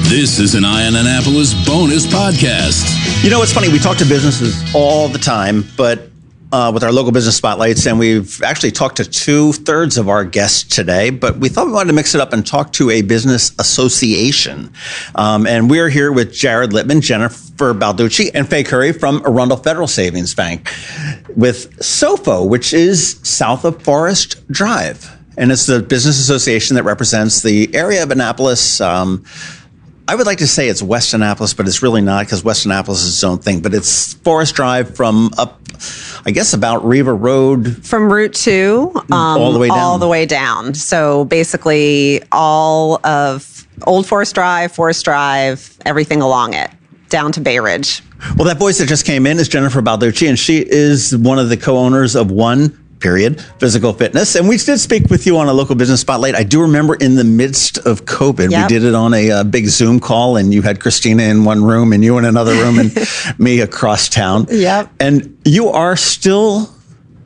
This is an Eye on Annapolis bonus podcast. You know, it's funny. We talk to businesses all the time, but with our local business spotlights, and we've actually talked to 2/3 of our guests today, but we thought we wanted to mix it up and talk to a business association. And we're here with Jared Littman, Jennifer Balducci, and Faye Curry from Arundel Federal Savings Bank with Sofo, which is south of Forest Drive. And it's the business association that represents the area of Annapolis. I would like to say it's West Annapolis, but it's really not, because West Annapolis is its own thing. But it's Forest Drive from up, I guess, about Riva Road. From Route 2. All the way down. All the way down. So basically all of Old Forest Drive, everything along it, down to Bay Ridge. Well, that voice that just came in is Jennifer Balducci, and she is one of the co-owners of Physical Fitness. And we did speak with you on a local business spotlight. I do remember in the midst of COVID, Yep. we did it on a big Zoom call, and you had Christina in one room and you in another room and me across town. Yep. And you are still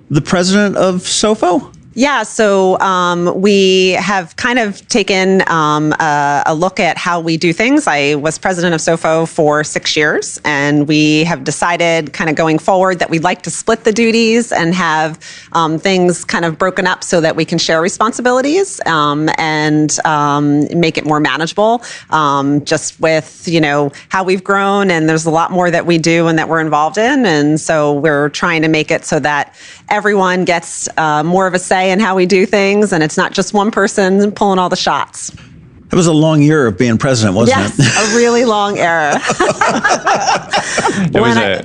the president of Sofo? Yeah, so we have kind of taken a look at how we do things. I was president of Sofo for 6 years, and we have decided kind of going forward that we'd like to split the duties and have things kind of broken up so that we can share responsibilities and make it more manageable. Just with, how we've grown, and there's a lot more that we do and that we're involved in. And so we're trying to make it so that everyone gets more of a say in how we do things, and it's not just one person pulling all the shots. It was a long year of being president, wasn't it? Yes, a really long era.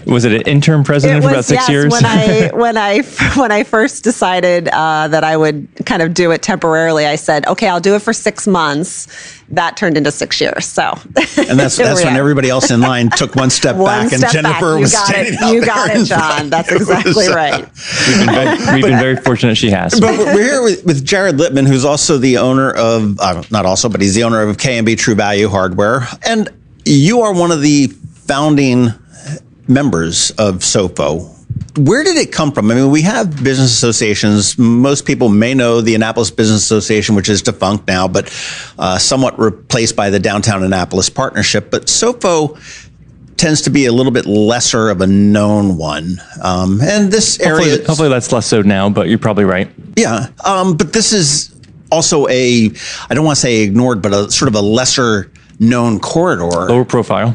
Was it an interim president for about 6 years? When I first decided that I would kind of do it temporarily, I said, okay, I'll do it for 6 months. That turned into 6 years. So, and that's when everybody else in line took one step back, and Jennifer was standing out You there got it, John. That's exactly right. We've been very fortunate she has. But we're here with Jared Littman, who's also the owner of, not also, but he's the owner of K&B True Value Hardware. And you are one of the founding members of Sofo. Where did it come from? I mean, we have business associations. Most people may know the Annapolis Business Association, which is defunct now, but somewhat replaced by the Downtown Annapolis Partnership. But Sofo tends to be a little bit lesser of a known one. And this area... Hopefully that's less so now, but you're probably right. Yeah. But this is also I don't want to say ignored, but a sort of a lesser known corridor. Lower profile.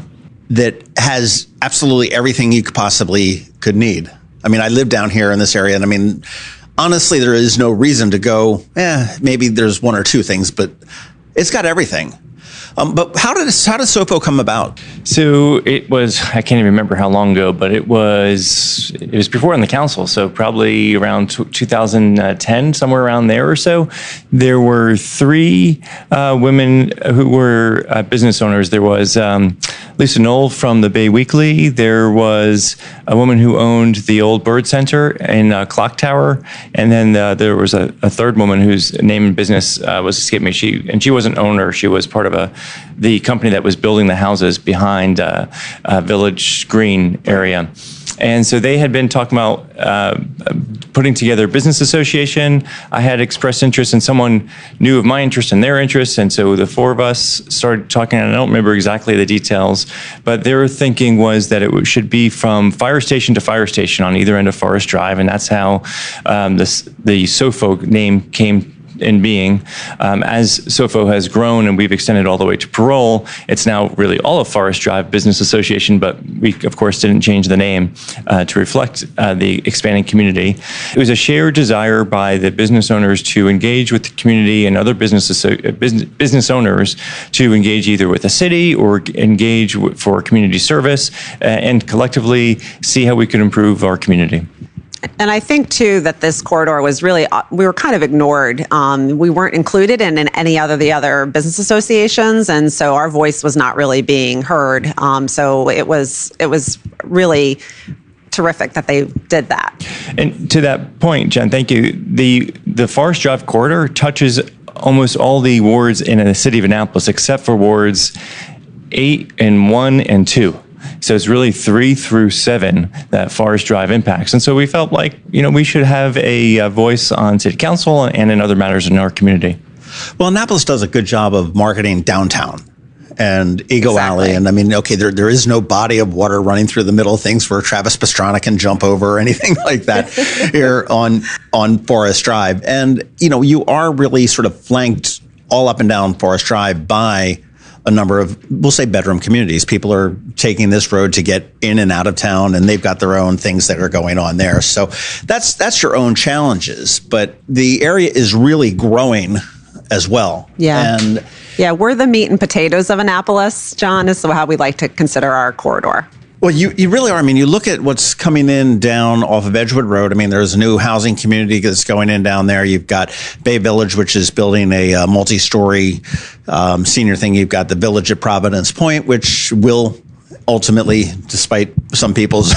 That has absolutely everything you possibly could need. I mean, I live down here in this area, and I mean, honestly, there is no reason to go, maybe there's one or two things, but it's got everything. But how did Sofo come about? So it was, I can't even remember how long ago, but it was before on the council. So probably around 2010, somewhere around there or so. There were three women who were business owners. There was Lisa Knoll from the Bay Weekly. There was a woman who owned the old Bird Center in Clock Tower. And then there was a third woman whose name and business was escaping me. She wasn't an owner. She was part of the company that was building the houses behind Village Green area. And so they had been talking about putting together a business association. I had expressed interest, and someone knew of my interest and their interest. And so the four of us started talking, and I don't remember exactly the details, but their thinking was that it should be from fire station to fire station on either end of Forest Drive. And that's how the Sofo name came in being. As Sofo has grown and we've extended all the way to Parole, it's now really all of Forest Drive Business Association, but we, of course, didn't change the name to reflect the expanding community. It was a shared desire by the business owners to engage with the community and other business owners to engage either with the city or engage for community service and collectively see how we could improve our community. And I think, too, that this corridor was really, we were kind of ignored. We weren't included in any the other business associations, and so our voice was not really being heard. So it was really terrific that they did that. And to that point, Jen, thank you. The Forest Drive corridor touches almost all the wards in the city of Annapolis, except for wards 8 and 1 and 2. So it's really 3 through 7 that Forest Drive impacts. And so we felt like, we should have a voice on city council and in other matters in our community. Well, Annapolis does a good job of marketing downtown. and Ego Alley. And I mean, okay, there is no body of water running through the middle of things where Travis Pastrana can jump over or anything like that here on Forest Drive. And, you are really sort of flanked all up and down Forest Drive by a number of, we'll say, bedroom communities. People are taking this road to get in and out of town, and they've got their own things that are going on there. So that's your own challenges. But the area is really growing as well. Yeah. And yeah, we're the meat and potatoes of Annapolis, John, is how we like to consider our corridor. Well, you really are. I mean, you look at what's coming in down off of Edgewood Road. I mean, there's a new housing community that's going in down there. You've got Bay Village, which is building a multi-story senior thing. You've got the Village at Providence Point, which will ultimately, despite some people's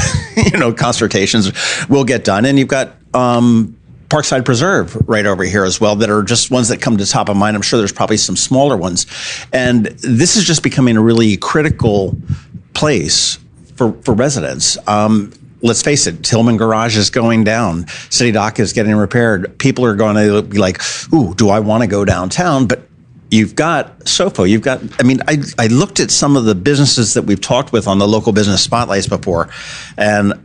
consultations, will get done. And you've got Parkside Preserve right over here as well, that are just ones that come to top of mind. I'm sure there's probably some smaller ones. And this is just becoming a really critical place for residents. Let's face it, Tillman Garage is going down. City Dock is getting repaired. People are going to be like, ooh, do I want to go downtown? But you've got Sofo. I looked at some of the businesses that we've talked with on the local business spotlights before, and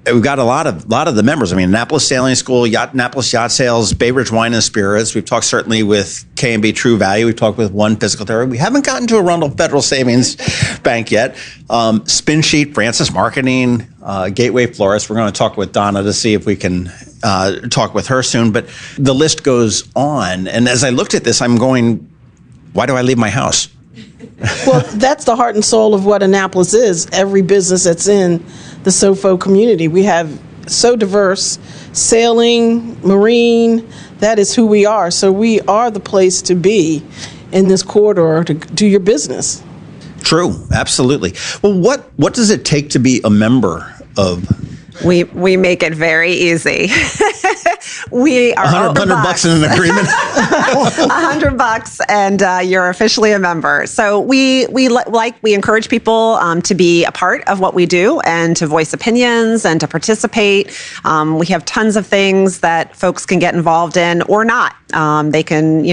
we've got a lot of the members. I mean, Annapolis Sailing School, Annapolis Yacht Sales, Bay Ridge Wine and Spirits. We've talked certainly with K&B True Value. We've talked with One Physical Therapy. We haven't gotten to Arundel Federal Savings Bank yet. Spin Sheet, Francis Marketing, Gateway Florist. We're going to talk with Donna to see if we can talk with her soon. But the list goes on. And as I looked at this, I'm going, why do I leave my house? Well, that's the heart and soul of what Annapolis is. Every business that's in the Sofo community. We have so diverse, sailing, marine, that is who we are. So we are the place to be in this corridor to do your business. True, absolutely. Well, what does it take to be a member of? We make it very easy. We are $100 in an agreement. $100 and you're officially a member. So we encourage people to be a part of what we do and to voice opinions and to participate. We have tons of things that folks can get involved in or not. They can,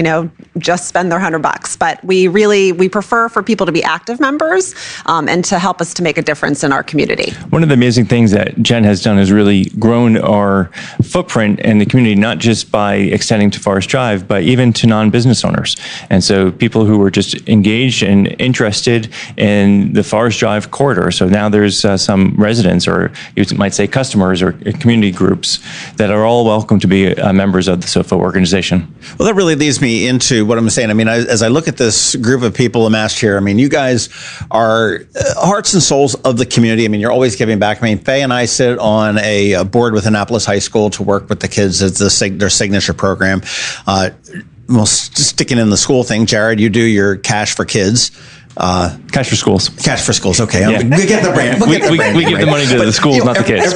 just spend their $100. But we prefer for people to be active members and to help us to make a difference in our community. One of the amazing things that Jen has done is really grown our footprint in the community, not just by extending to Forest Drive, but even to non-business owners. And so people who were just engaged and interested in the Forest Drive corridor. So now there's some residents, or you might say customers or community groups, that are all welcome to be members of the Sofo organization. Well, that really leads me into what I'm saying. I mean, as I look at this group of people amassed here, I mean, you guys are hearts and souls of the community. I mean, you're always giving back. I mean, Faye and I sit on a board with Annapolis High School to work with the kids at their signature program. Well, sticking in the school thing, Jared, you do your Cash for Kids. Cash for Schools. Cash for Schools. Okay, yeah. We get the brand. We give the money to the schools, not the kids.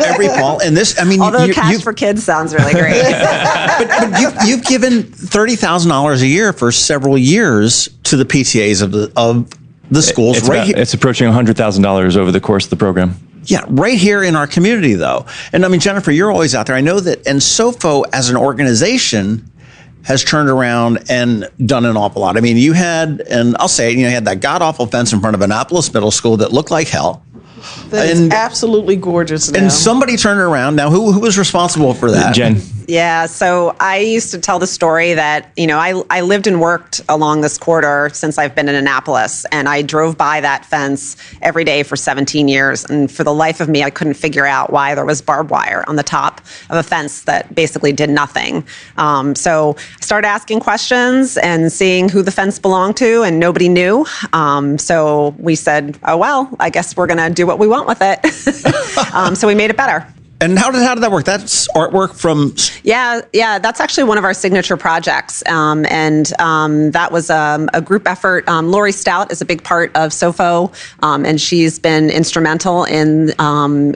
Every fall, and this, I mean, although Cash for Kids sounds really great. but you've given $30,000 a year for several years to the PTAs of the schools. It's approaching $100,000 over the course of the program. Yeah, right here in our community, though. And I mean, Jennifer, you're always out there. I know that, and Sofo as an organization has turned around and done an awful lot. I mean, you had, and I'll say it, you had that god-awful fence in front of Annapolis Middle School that looked like hell. That is absolutely gorgeous now. And somebody turned it around. Now, who was responsible for that? Jen. Yeah, so I used to tell the story that, I lived and worked along this corridor since I've been in Annapolis, and I drove by that fence every day for 17 years. And for the life of me, I couldn't figure out why there was barbed wire on the top of a fence that basically did nothing. So I started asking questions and seeing who the fence belonged to, and nobody knew. So we said, oh, well, I guess we're going to do what we want with it. So we made it better. And how did that work? That's artwork from... Yeah, that's actually one of our signature projects. And that was a group effort. Lori Stout is a big part of Sofo, and she's been instrumental in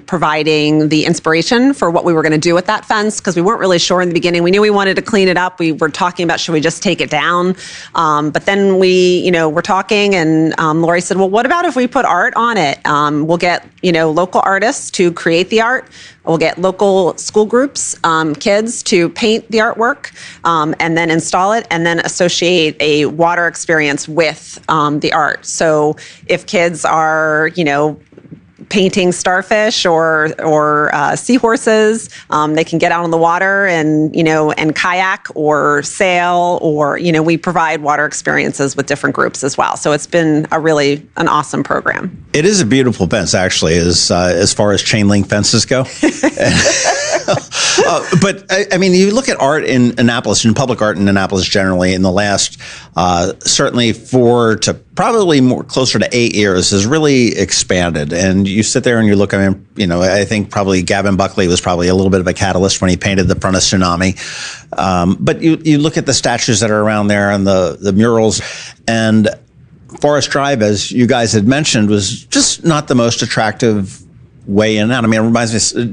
providing the inspiration for what we were going to do with that fence, because we weren't really sure in the beginning. We knew we wanted to clean it up. We were talking about, should we just take it down? But then we, were talking, and Lori said, well, what about if we put art on it? We'll get, local artists to create the art. We'll we'll get local school groups, kids to paint the artwork, and then install it, and then associate a water experience with the art. So if kids are, painting starfish or seahorses, they can get out on the water and kayak or sail, or we provide water experiences with different groups as well. So it's been an awesome program. It is a beautiful fence, actually, as far as chain link fences go. But I mean, you look at art in Annapolis, and public art in Annapolis generally, in the last certainly 4 to probably more closer to 8 years has really expanded. And you sit there and you look, I think probably Gavin Buckley was probably a little bit of a catalyst when he painted the front of Tsunami. But you look at the statues that are around there and the murals, and Forest Drive, as you guys had mentioned, was just not the most attractive way in and out. I mean,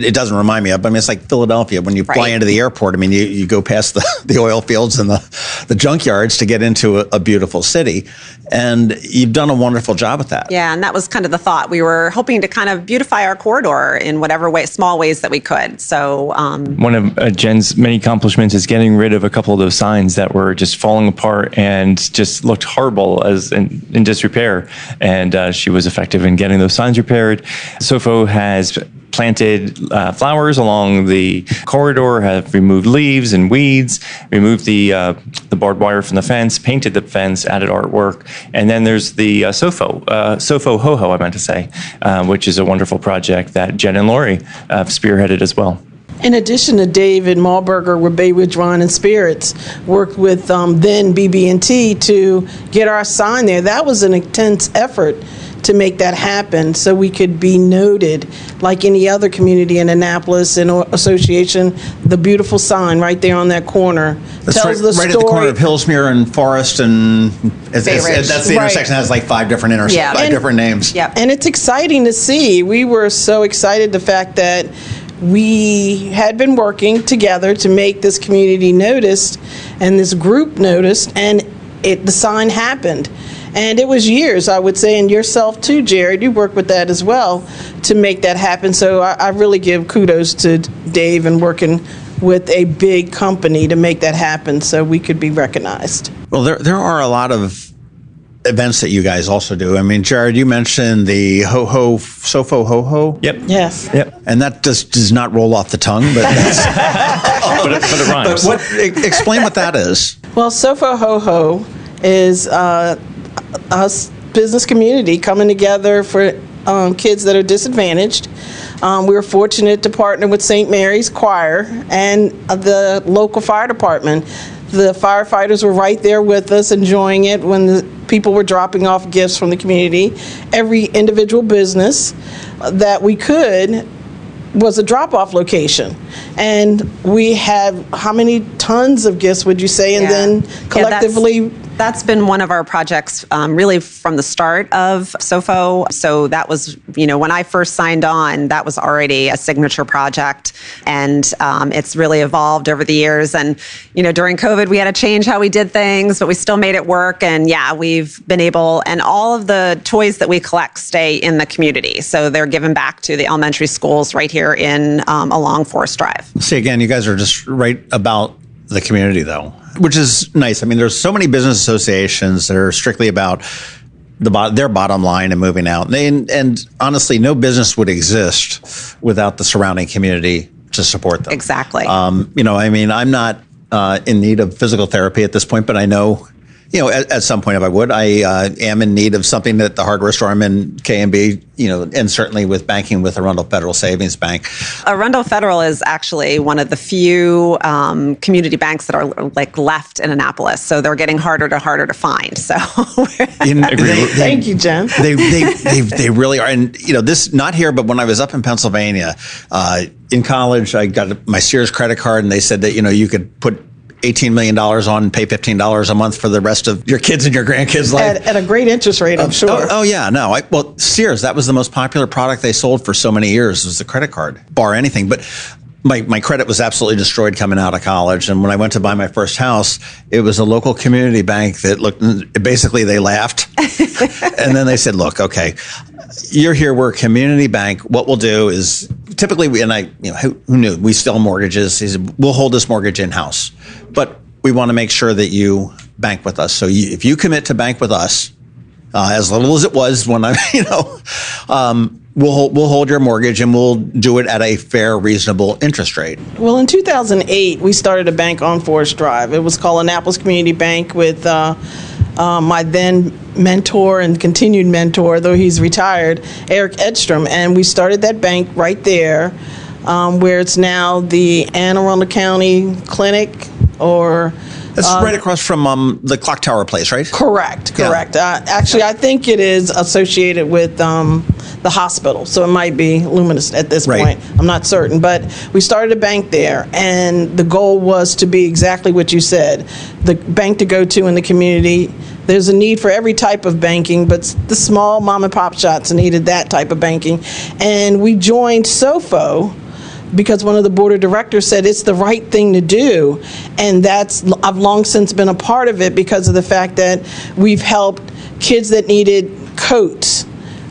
it doesn't remind me of, but it's like Philadelphia. When you fly into the airport, you go past the oil fields and the junkyards to get into a beautiful city. And you've done a wonderful job with that. Yeah, and that was kind of the thought. We were hoping to kind of beautify our corridor in whatever way, small ways that we could. So one of Jen's many accomplishments is getting rid of a couple of those signs that were just falling apart and just looked horrible as in disrepair. And she was effective in getting those signs repaired. Sofo has planted flowers along the corridor, have removed leaves and weeds, removed the barbed wire from the fence, painted the fence, added artwork, and then there's the Sofo Ho-Ho, I meant to say, which is a wonderful project that Jen and Lori have spearheaded as well. In addition to David Malberger with Bay Ridge Wine and Spirits, worked with then BB&T to get our sign there. That was an intense effort to make that happen so we could be noted like any other community in Annapolis in association. The beautiful sign right there on that corner that's tells the story. Right at the corner of Hillsmere and Forest, and that's the intersection that has like 5 different different names. Yeah. And it's exciting to see. We were so excited the fact that we had been working together to make this community noticed and this group noticed, and the sign happened. And it was years, I would say, and yourself too, Jared, you worked with that as well to make that happen. So I really give kudos to Dave and working with a big company to make that happen so we could be recognized. Well, there are a lot of events that you guys also do. I mean, Jared, you mentioned the Sofo Ho-Ho. Yep. Yes. Yep. And that just does not roll off the tongue, but that's... but it rhymes. But explain what that is. Well, Sofo Ho-Ho is us business community coming together for kids that are disadvantaged. We were fortunate to partner with St. Mary's Choir and the local fire department. The firefighters were right there with us, enjoying it when the people were dropping off gifts from the community. Every individual business that we could was a drop-off location. And we have how many tons of gifts, would you say? And then collectively... That's been one of our projects really from the start of Sofo. So that was, when I first signed on, that was already a signature project. And it's really evolved over the years. And, during COVID, we had to change how we did things, but we still made it work. And we've been able, and all of the toys that we collect stay in the community. So they're given back to the elementary schools right here in along Forest Drive. See, again, you guys are just right about the community, though, which is nice. I mean, there's so many business associations that are strictly about their bottom line and moving out. And honestly, no business would exist without the surrounding community to support them. Exactly. I'm not in need of physical therapy at this point, but I know, at some point if I would, I am in need of something at the hardware store I'm in, K&B, and certainly with banking with Arundel Federal Savings Bank. Arundel Federal is actually one of the few community banks that are left in Annapolis, so they're getting harder to find. So, thank you, Jen. They really are, and this not here, but when I was up in Pennsylvania in college, I got my Sears credit card, and they said that you could put $18 million on, pay $15 a month for the rest of your kids and your grandkids' life. At a great interest rate, I'm sure. Well, Sears, that was the most popular product they sold for so many years, was the credit card, bar anything. But my credit was absolutely destroyed coming out of college. And when I went to buy my first house, it was a local community bank that basically they laughed. And then they said, look, okay, you're here, we're a community bank. What we'll do is typically, who knew? We sell mortgages. He said, we'll hold this mortgage in-house. But we want to make sure that you bank with us. So if you commit to bank with us, as little as it was when we'll hold your mortgage and we'll do it at a fair, reasonable interest rate. Well, in 2008, we started a bank on Forest Drive. It was called Annapolis Community Bank with my then mentor and continued mentor, though he's retired, Eric Edstrom. And we started that bank right there, where it's now the Arundel County Clinic, or... That's right across from the clock tower place, right? Correct. Yeah. Actually, I think it is associated with the hospital, so it might be Luminous at this point. I'm not certain, but we started a bank there, and the goal was to be exactly what you said, the bank to go to in the community. There's a need for every type of banking, but the small mom and pop shops needed that type of banking. And we joined Sofo because one of the board of directors said it's the right thing to do. And I've long since been a part of it because of the fact that we've helped kids that needed coats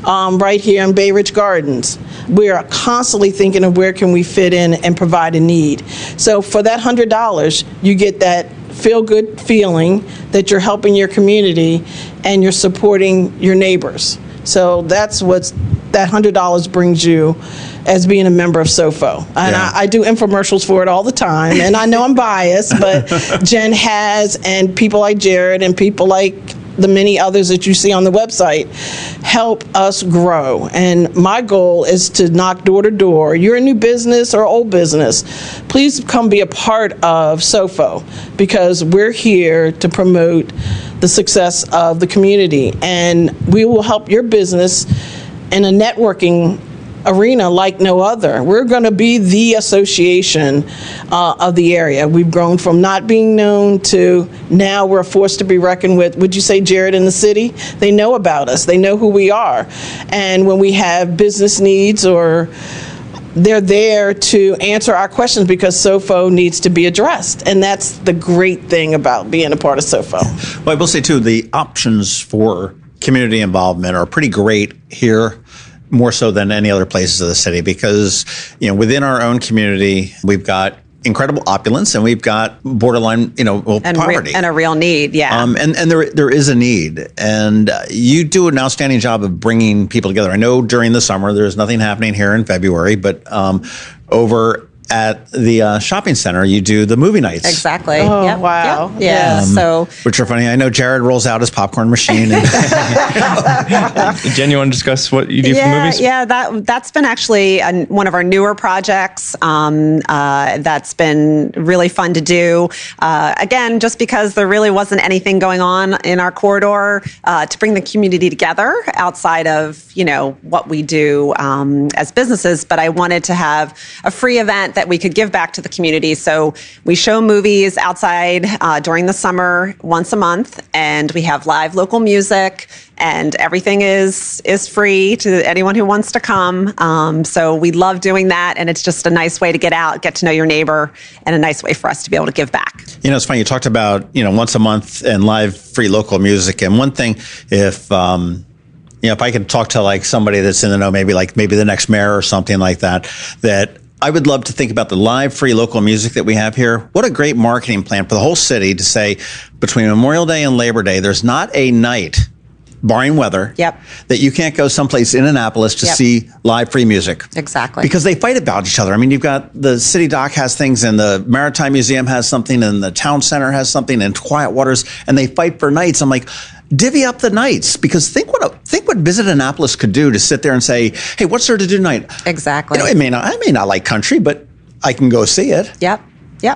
right here in Bay Ridge Gardens. We are constantly thinking of where can we fit in and provide a need. So for that $100, you get that feel-good feeling that you're helping your community and you're supporting your neighbors. So that's what that $100 brings you as being a member of Sofo. And I do infomercials for it all the time, and I know I'm biased, but Jen has, and people like Jared and people like the many others that you see on the website help us grow. And my goal is to knock door to door. You're a new business or old business, please come be a part of Sofo, because we're here to promote the success of the community, and we will help your business in a networking arena like no other. We're going to be the association of the area. We've grown from not being known to now we're a force to be reckoned with. Would you say, Jared, in the city? They know about us. They know who we are. And when we have business needs, or they're there to answer our questions, because Sofo needs to be addressed. And that's the great thing about being a part of Sofo. Well, I will say, too, the options for community involvement are pretty great here, more so than any other places of the city, because within our own community we've got incredible opulence and we've got borderline poverty and a real need. And there is a need, and you do an outstanding job of bringing people together. I know during the summer there's nothing happening here in February, but over at the shopping center, you do the movie nights. Exactly. Oh, yep. Wow. Yep. Yeah. Which are funny. I know Jared rolls out his popcorn machine. And Jen, you want to discuss what you do for movies? Yeah, that's been actually one of our newer projects. That's been really fun to do. Again, just because there really wasn't anything going on in our corridor to bring the community together outside of what we do as businesses. But I wanted to have a free event that we could give back to the community. So we show movies outside during the summer once a month, and we have live local music, and everything is free to anyone who wants to come. So we love doing that, and it's just a nice way to get out, get to know your neighbor, and a nice way for us to be able to give back. It's funny, you talked about once a month and live free local music, and one thing, if I could talk to like somebody that's in the know, maybe the next mayor or something like that I would love to think about the live free local music that we have here. What a great marketing plan for the whole city to say between Memorial Day and Labor Day, there's not a night, barring weather, that you can't go someplace in Annapolis to see live free music. Exactly. Because they fight about each other. I mean, you've got the City Dock has things, and the Maritime Museum has something, and the Town Center has something, and Quiet Waters, and they fight for nights. I'm like, divvy up the nights, because think what Visit Annapolis could do to sit there and say, hey, what's there to do tonight? Exactly. I may not like country, but I can go see it. Yep.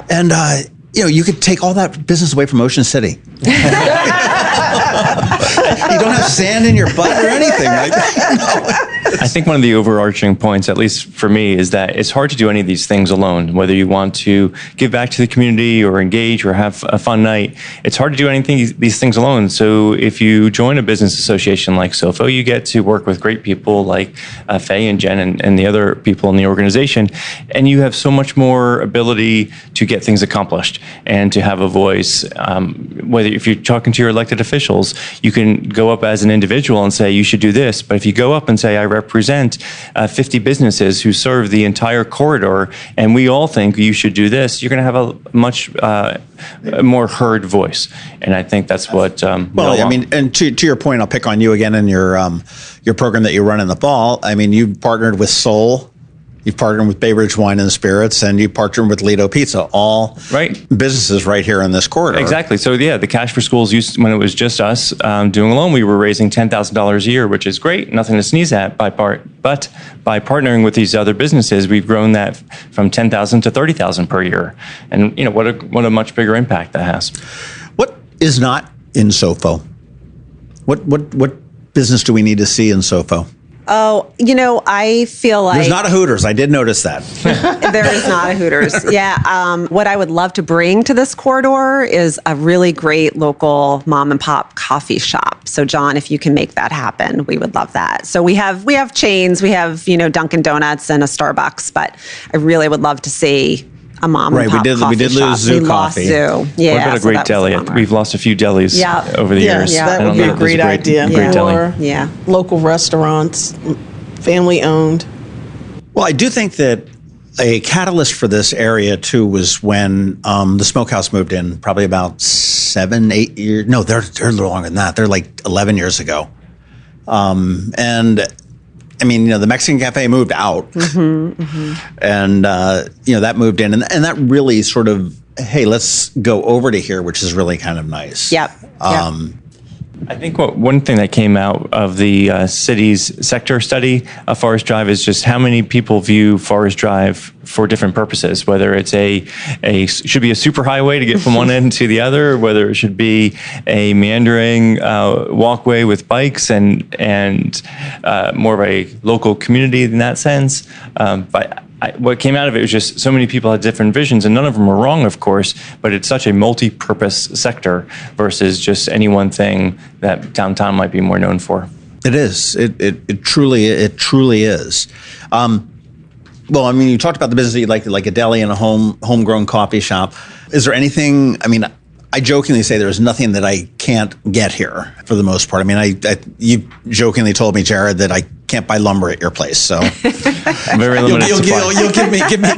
And you could take all that business away from Ocean City. You don't have sand in your butt or anything. I think one of the overarching points, at least for me, is that it's hard to do any of these things alone. Whether you want to give back to the community or engage or have a fun night, it's hard to do these things alone. So if you join a business association like Sofo, you get to work with great people like Faye and Jen and the other people in the organization, and you have so much more ability to get things accomplished and to have a voice. Whether if you're talking to your elected officials, you can go up as an individual and say, you should do this. But if you go up and say, I represent 50 businesses who serve the entire corridor, and we all think you should do this, you're going to have a much more heard voice. And I think that's what. Well, I mean, and to your point, I'll pick on you again in your program that you run in the fall. I mean, you partnered with Soul. You've partnered with Bay Ridge Wine and Spirits, and you partnered with Lido Pizza, all businesses right here in this corridor. Exactly. So, yeah, the Cash for Schools when it was just us doing alone, we were raising $10,000 a year, which is great, nothing to sneeze at. But by partnering with these other businesses, we've grown that from $10,000 to $30,000 per year. And, what a much bigger impact that has. What is not in Sofo? What business do we need to see in Sofo? Oh, I feel like... There's not a Hooters. I did notice that. There is not a Hooters. Yeah. What I would love to bring to this corridor is a really great local mom and pop coffee shop. So, John, if you can make that happen, we would love that. So we have chains. We have, Dunkin' Donuts and a Starbucks, but I really would love to see a mom and pop coffee shop. We did lose Zoo Coffee. Zoo. Yeah. What about a great deli? We've lost a few delis over the years. Yeah, that would be a great idea. Great deli. Or local restaurants, family owned. Well, I do think that a catalyst for this area too was when the smokehouse moved in, probably about 7-8 years. No, they're a little longer than that. They're like 11 years ago. And I mean, the Mexican cafe moved out, and that moved in, and that really sort of, hey, let's go over to here, which is really kind of nice. Yep. I think one thing that came out of the city's sector study of Forest Drive is just how many people view Forest Drive for different purposes, whether it's should be a superhighway to get from one end to the other, or whether it should be a meandering walkway with bikes and more of a local community in that sense. But what came out of it was just so many people had different visions, and none of them were wrong, of course, but it's such a multi-purpose sector versus just any one thing that downtown might be more known for. It is. It truly is. Well, I mean, you talked about the business that you'd like a deli and a homegrown coffee shop. Is there anything, I mean, I jokingly say there's nothing that I can't get here for the most part. I mean, you jokingly told me, Jared, that I can't buy lumber at your place. So very limited supply. You'll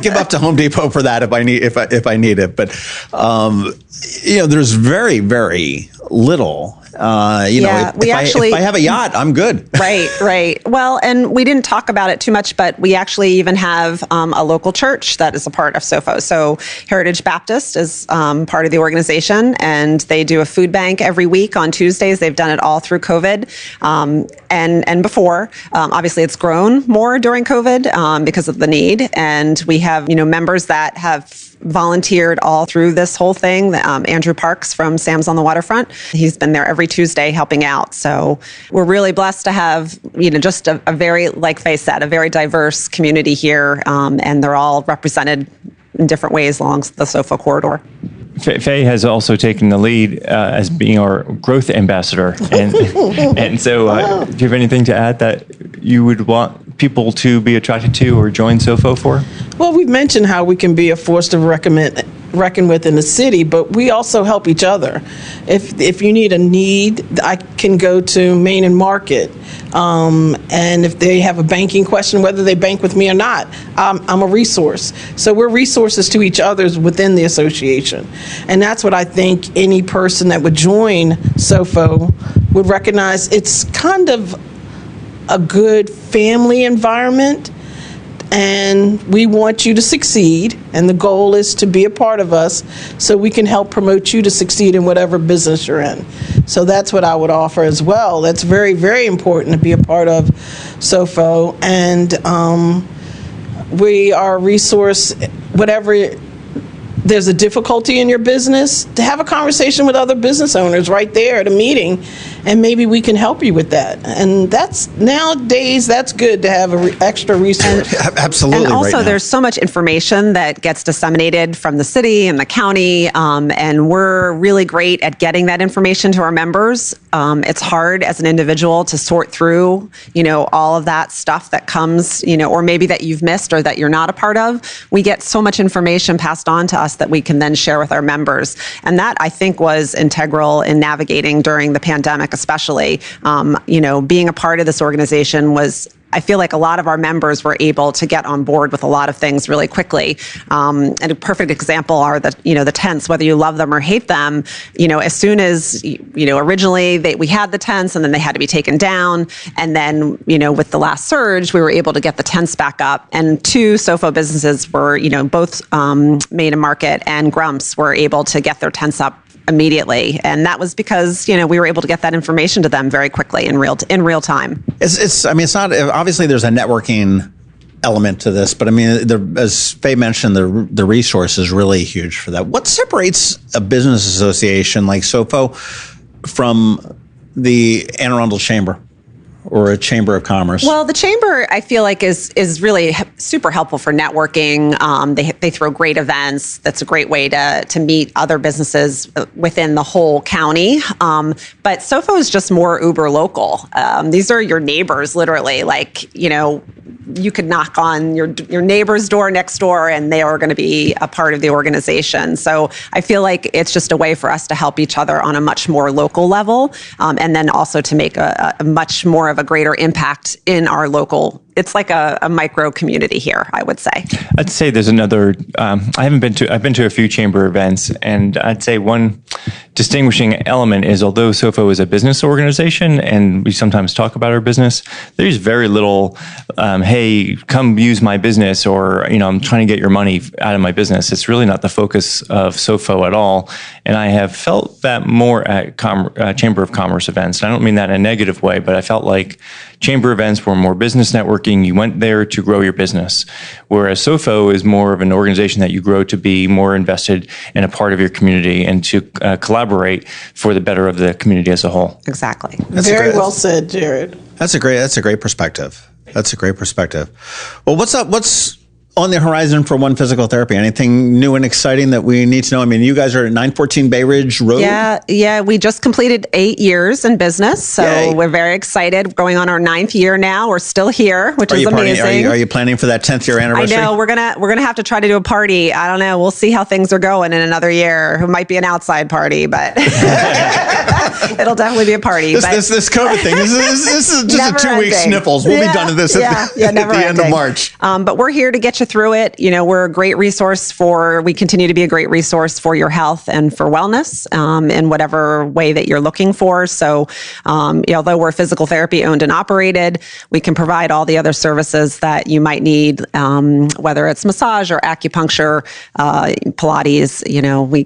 give up to Home Depot for that if I need it. But there's very, very little. If I have a yacht, I'm good. Right. Well, and we didn't talk about it too much, but we actually even have a local church that is a part of Sofo. So Heritage Baptist is part of the organization, and they do a food bank every week on Tuesdays. They've done it all through COVID and before. Obviously, it's grown more during COVID because of the need, and we have members that have volunteered all through this whole thing. Andrew Parks from Sam's on the Waterfront, he's been there every Tuesday helping out. So we're really blessed to have, just a very, like Faye said, a very diverse community here, and they're all represented in different ways along the Sofo corridor. Faye has also taken the lead as being our growth ambassador. And so do you have anything to add that you would want people to be attracted to or join Sofo for? Well, we've mentioned how we can be a force to reckon with in the city, but we also help each other. If you need a need, I can go to Main and Market. And if they have a banking question, whether they bank with me or not, I'm a resource. So we're resources to each other within the association. And that's what I think any person that would join Sofo would recognize. It's kind of a good family environment, and we want you to succeed, and the goal is to be a part of us so we can help promote you to succeed in whatever business you're in. So that's what I would offer as well. That's very, very important to be a part of Sofo, and we are a resource, whatever there's a difficulty in your business, to have a conversation with other business owners right there at a meeting, and maybe we can help you with that. And nowadays, that's good to have an extra resource. Absolutely. And also, right, there's so much information that gets disseminated from the city and the county, and we're really great at getting that information to our members. It's hard as an individual to sort through, all of that stuff that comes, or maybe that you've missed or that you're not a part of. We get so much information passed on to us us that we can then share with our members. And that, I think, was integral in navigating during the pandemic, especially. Being a part of this organization I feel like a lot of our members were able to get on board with a lot of things really quickly. And a perfect example are the tents, whether you love them or hate them, as soon as, originally we had the tents and then they had to be taken down. And then, with the last surge, we were able to get the tents back up. And two Sofo businesses were, both Made and Market and Grumps were able to get their tents up immediately, and that was because we were able to get that information to them very quickly in real time. It's not obviously there's a networking element to this, but as Faye mentioned, the resource is really huge for that. What separates a business association like Sofo from the Arundel Chamber or a Chamber of Commerce? Well, the Chamber, I feel like, is really super helpful for networking. They throw great events. That's a great way to meet other businesses within the whole county. But Sofo is just more uber local. These are your neighbors, literally. You could knock on your neighbor's door next door and they are going to be a part of the organization. So I feel like it's just a way for us to help each other on a much more local level, and then also to make a much more of a greater impact in our local. It's like a micro community here, I would say. I'd say there's another, I've been to a few chamber events, and I'd say one distinguishing element is, although Sofo is a business organization and we sometimes talk about our business, there's very little, hey, come use my business, or, I'm trying to get your money out of my business. It's really not the focus of Sofo at all. And I have felt that more at Chamber of Commerce events. And I don't mean that in a negative way, but I felt like chamber events were more business networking. You went there to grow your business, whereas Sofo is more of an organization that you grow to be more invested in a part of your community and to collaborate for the better of the community as a whole. Exactly. Very well said, Jared. That's a great perspective. Well, what's up? What's on the horizon for One Physical Therapy? Anything new and exciting that we need to know? You guys are at 914 Bay Ridge Road. Yeah. We just completed 8 years in business, so Yay. We're very excited. We're going on our 9th year now. We're still here, which is amazing. Are you planning for that 10th year anniversary? I know we're gonna have to try to do a party. I don't know. We'll see how things are going in another year. It might be an outside party, but it'll definitely be a party. This COVID thing. This is just a 2-week sniffles. We'll be done with this at the end of March. But we're here to get you through it. We're a great resource we continue to be a great resource for your health and for wellness in whatever way that you're looking for. So, although we're physical therapy owned and operated, we can provide all the other services that you might need, whether it's massage or acupuncture, Pilates.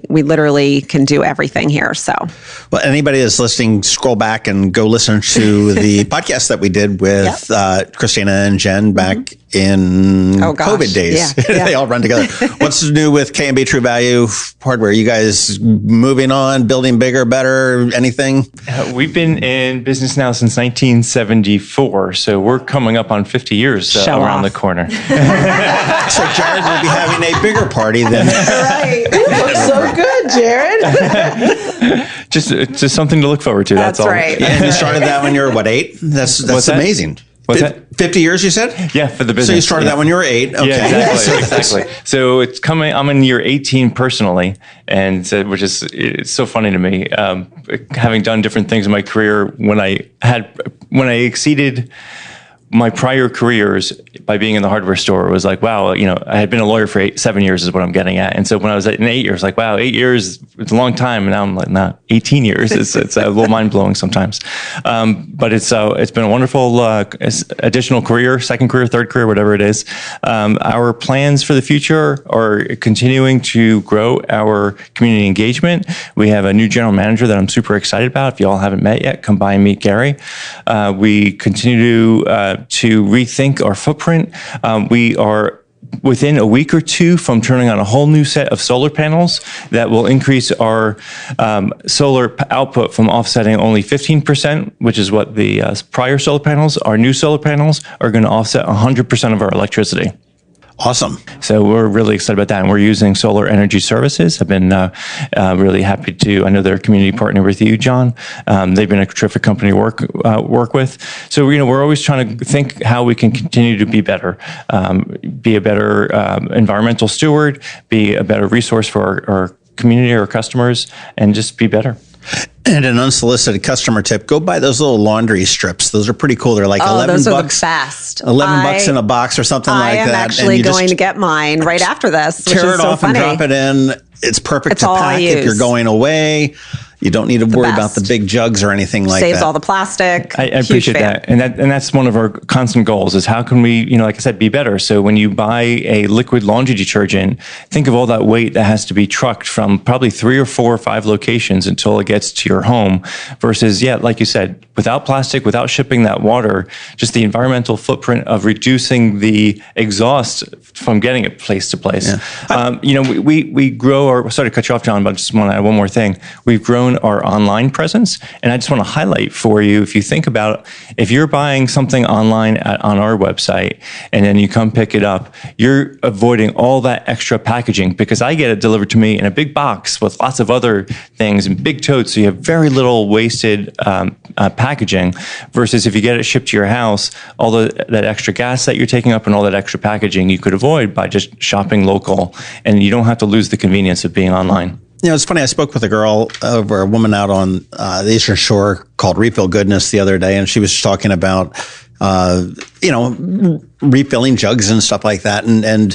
We literally can do everything here. So, well, anybody that's listening, scroll back and go listen to the podcast that we did with Christina and Jen back in COVID days. Yeah. They all run together. What's new with K&B True Value Hardware? You guys moving on, building bigger, better, anything? We've been in business now since 1974, so we're coming up on 50 years around the corner. So Jared will be having a bigger party than... Right. You look so good, Jared. Just something to look forward to. That's all. Right. And you started that when you were, 8? That's amazing. What's that? 50 years, you said? Yeah, for the business. So you started that when you were 8. Okay. Yeah, exactly. So it's coming. I'm in year 18 personally, and which is it's so funny to me. Having done different things in my career, when I exceeded my prior careers by being in the hardware store, it was like, wow, I had been a lawyer for 7 years is what I'm getting at. And so when I was in 8 years, like, wow, 8 years, it's a long time. And now I'm like, nah, 18 years. It's a little mind blowing sometimes. But it's been a wonderful additional career, second career, third career, whatever it is. Our plans for the future are continuing to grow our community engagement. We have a new general manager that I'm super excited about. If you all haven't met yet, come by and meet Gary. We continue to rethink our footprint. We are within a week or two from turning on a whole new set of solar panels that will increase our solar output from offsetting only 15%, which is what the prior solar panels. Our new solar panels are going to offset 100% of our electricity. Awesome. So we're really excited about that, and we're using Solar Energy Services. I've been really happy to. I know they're a community partner with you, John. They've been a terrific company to work with. So we're always trying to think how we can continue to be better, be a better environmental steward, be a better resource for our community, our customers, and just be better. And an unsolicited customer tip: go buy those little laundry strips. Those are pretty cool. They're like $11. Those are the best. $11 in a box or something like that. I am actually going to get mine right after this. Which tear is it so off funny. and drop it in. It's perfect to all I pack if you're use. going away. You don't need to worry about the big jugs or anything like that. Saves all the plastic. I appreciate that. And that's one of our constant goals is how can we, like I said, be better. So when you buy a liquid laundry detergent, think of all that weight that has to be trucked from probably 3 or 4 or 5 locations until it gets to your home versus, like you said, without plastic, without shipping that water, just the environmental footprint of reducing the exhaust from getting it place to place. Yeah. We grow our, sorry to cut you off, John, but I just want to add one more thing. We've grown our online presence. And I just want to highlight for you, if you think about, if you're buying something online on our website and then you come pick it up, you're avoiding all that extra packaging because I get it delivered to me in a big box with lots of other things and big totes. So you have very little wasted packaging versus if you get it shipped to your house, all that extra gas that you're taking up and all that extra packaging you could avoid by just shopping local, and you don't have to lose the convenience of being online. It's funny. I spoke with a woman out on the Eastern Shore called Refill Goodness the other day, and she was just talking about, refilling jugs and stuff like that. And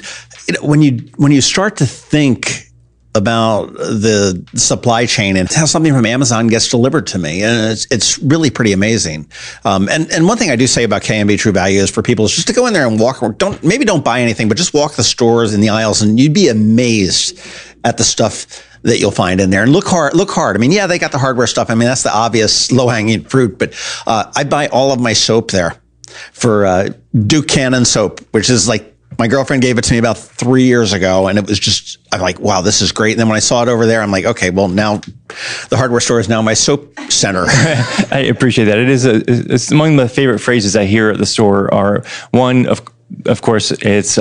when you start to think about the supply chain and how something from Amazon gets delivered to me, and it's really pretty amazing. And one thing I do say about K&B True Value is for people is just to go in there and walk. Don't buy anything, but just walk the stores in the aisles, and you'd be amazed at the stuff that you'll find in there. And look hard. I mean, they got the hardware stuff. I mean, that's the obvious low-hanging fruit. But I buy all of my soap there for Duke Cannon soap, which is like, my girlfriend gave it to me about 3 years ago. And it was just, I'm like, wow, this is great. And then when I saw it over there, I'm like, okay, well, now the hardware store is now my soap center. I appreciate that. It's among the favorite phrases I hear at the store are one of course, it's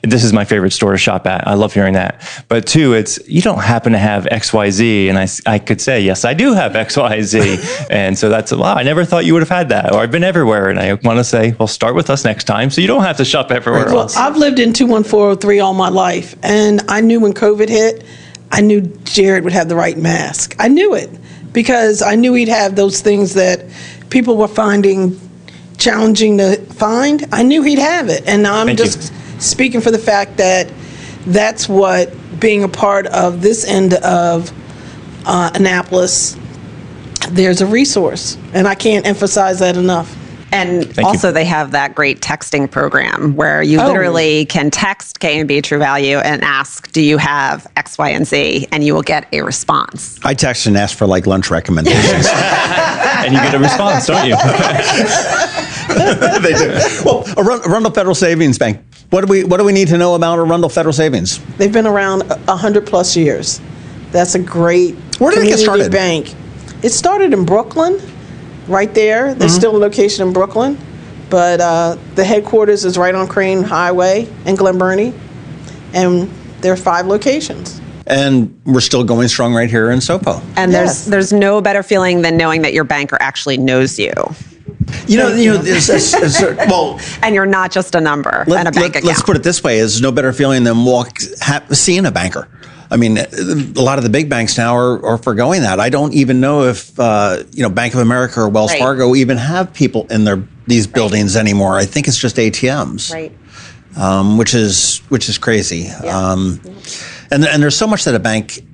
this is my favorite store to shop at. I love hearing that. But 2, it's you don't happen to have XYZ, and I could say yes, I do have XYZ, and so that's wow. I never thought you would have had that, or I've been everywhere, and I want to say, well, start with us next time, so you don't have to shop everywhere else. Well, I've lived in 21403 all my life, and I knew when COVID hit, I knew Jared would have the right mask. I knew it because I knew he'd have those things that people were finding challenging to find. I knew he'd have it, and I'm just speaking for the fact that that's what being a part of this end of Annapolis, there's a resource, and I can't emphasize that enough. And they have that great texting program where you literally can text K&B True Value and ask, do you have X, Y, and Z? And you will get a response. I text and ask for like lunch recommendations. And you get a response, don't you? They do. Well, Arundel Federal Savings Bank. What do we need to know about Arundel Federal Savings? They've been around 100+ years. That's a great Where did it get started? Bank. It started in Brooklyn, right there. There's still a location in Brooklyn, but the headquarters is right on Crane Highway in Glen Burnie, and there are 5 locations. And we're still going strong right here in Sofo. And there's no better feeling than knowing that your banker actually knows you. Well, and you're not just a number and a bank account. Let's put it this way: there's no better feeling than seeing a banker. I mean, a lot of the big banks now are forgoing that. I don't even know if Bank of America or Wells Fargo even have people in these buildings anymore. I think it's just ATMs, which is crazy. Yeah. And there's so much that a bank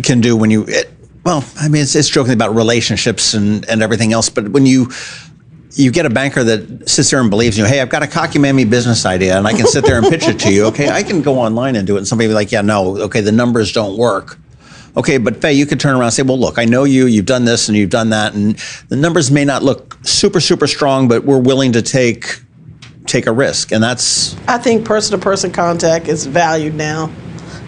can do when it's joking about relationships and everything else, but when you get a banker that sits there and believes in you, hey, I've got a cocky mammy business idea and I can sit there and pitch it to you. Okay, I can go online and do it. And somebody will be like, yeah, no, okay, the numbers don't work. Okay, but Faye, you could turn around and say, well, look, I know you've done this and you've done that, and the numbers may not look super, super strong, but we're willing to take a risk. And I think person-to-person contact is valued now,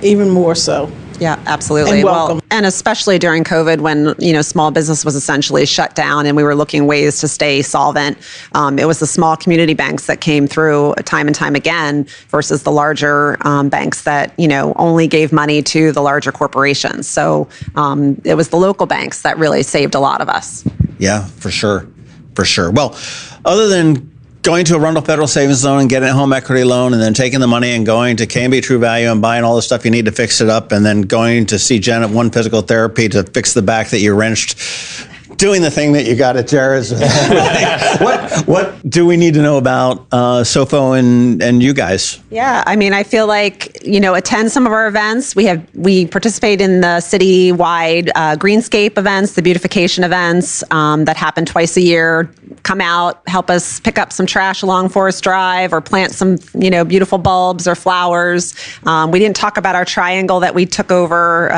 even more so. Yeah, absolutely. And welcome. Well, and especially during COVID when, small business was essentially shut down and we were looking ways to stay solvent. It was the small community banks that came through time and time again versus the larger banks that, only gave money to the larger corporations. So it was the local banks that really saved a lot of us. Yeah, for sure. For sure. Well, other than going to a Arundel Federal Savings Loan and getting a home equity loan and then taking the money and going to K&B True Value and buying all the stuff you need to fix it up and then going to see Jen at One Physical Therapy to fix the back that you wrenched, doing the thing that you got at Jared's. What do we need to know about Sofo and you guys? Yeah, I feel like, attend some of our events. We participate in the citywide Greenscape events, the beautification events that happen twice a year. Come out, help us pick up some trash along Forest Drive or plant some, beautiful bulbs or flowers. We didn't talk about our triangle that we took over,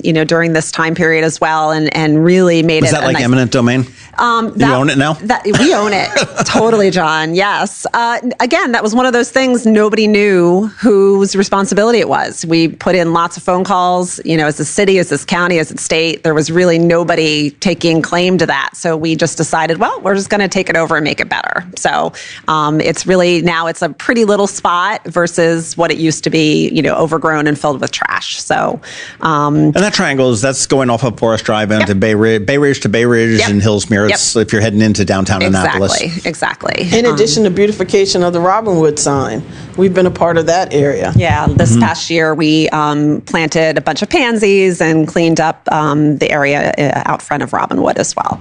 during this time period as well and really made Was it that like eminent domain? You own it now? We own it. Totally, John. Yes. Again, that was one of those things nobody knew whose responsibility it was. We put in lots of phone calls, as a city, as this county, as a state. There was really nobody taking claim to that. So we just decided, well, we're just going to take it over and make it better. So it's really now it's a pretty little spot versus what it used to be, overgrown and filled with trash. So and that triangle that's going off of Forest Drive into Bay Ridge to Bay Ridge and Hillsmere. It's if you're heading into downtown Annapolis. Exactly. In addition to beautification of the Robinwood sign, we've been a part of that area. Yeah, this past year we planted a bunch of pansies and cleaned up the area out front of Robinwood as well.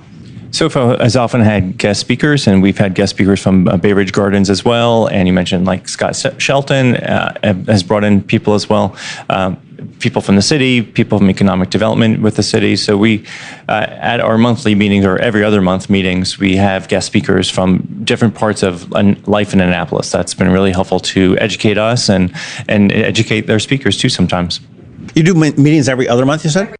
Sofo has often had guest speakers, and we've had guest speakers from Bay Ridge Gardens as well. And you mentioned like Scott Shelton has brought in people as well, people from the city, people from economic development with the city. So we, at our monthly meetings or every other month meetings, we have guest speakers from different parts of life in Annapolis. That's been really helpful to educate us and educate their speakers too sometimes. You do meetings every other month, you said?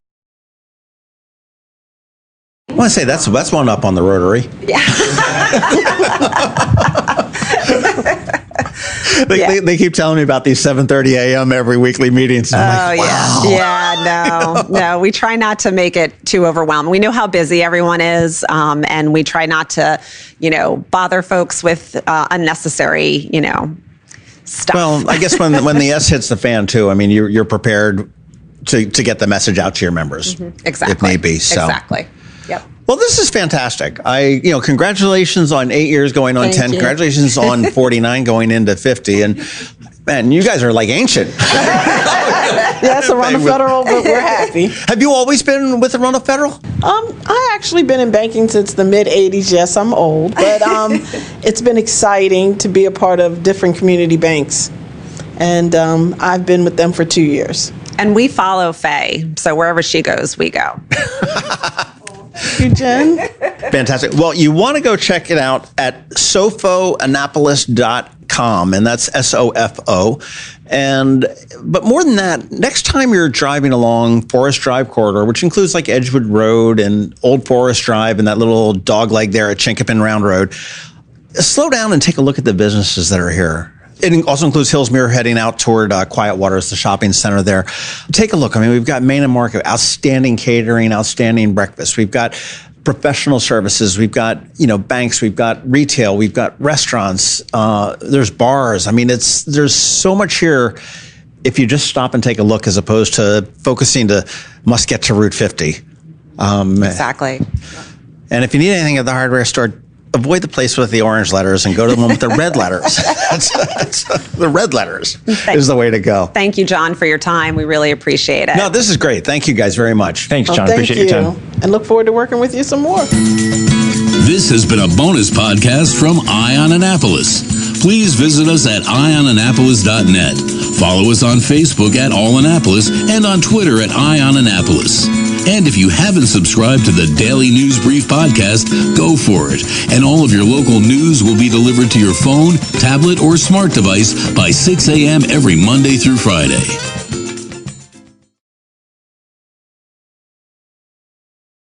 I want to say that's one up on the Rotary. Yeah. They keep telling me about these 7:30 a.m. every weekly meetings. And I'm like, wow. Yeah. No. We try not to make it too overwhelming. We know how busy everyone is, and we try not to, bother folks with unnecessary, stuff. Well, I guess when the S hits the fan too, you're prepared to get the message out to your members, Exactly. if need be. So. Exactly. Yep. Well, this is fantastic. Congratulations on 8 years going on 10. you. Congratulations on 49 going into 50. And man, you guys are like ancient. Yes, Arundel Federal, but we're happy. Have you always been with Arundel Federal? I actually been in banking since the mid 80s. Yes, I'm old, but it's been exciting to be a part of different community banks. And I've been with them for 2 years. And we follow Faye, so wherever she goes, we go. Thank you, Jen. Fantastic. Well, you want to go check it out at sofoannapolis.com, and that's SOFO. But more than that, next time you're driving along Forest Drive corridor, which includes like Edgewood Road and Old Forest Drive and that little dog leg there at Chinkapin Round Road, slow down and take a look at the businesses that are here. It also includes Hillsmere heading out toward Quiet Waters, the shopping center there. Take a look. We've got Main and Market, outstanding catering, outstanding breakfast. We've got professional services. We've got, banks. We've got retail. We've got restaurants. There's bars. There's so much here if you just stop and take a look as opposed to focusing to must get to Route 50. Exactly. And if you need anything at the hardware store, avoid the place with the orange letters and go to the one with the red letters. The red letters is the way to go. Thank you, John, for your time. We really appreciate it. No, this is great. Thank you guys very much. Thanks, John. Thank Appreciate your time. And look forward to working with you some more. This has been a bonus podcast from Eye on Annapolis. Please visit us at eyeonannapolis.net. Follow us on Facebook at All Annapolis and on Twitter at Eye on Annapolis. And if you haven't subscribed to the Daily News Brief podcast, go for it. And all of your local news will be delivered to your phone, tablet, or smart device by 6 a.m. every Monday through Friday.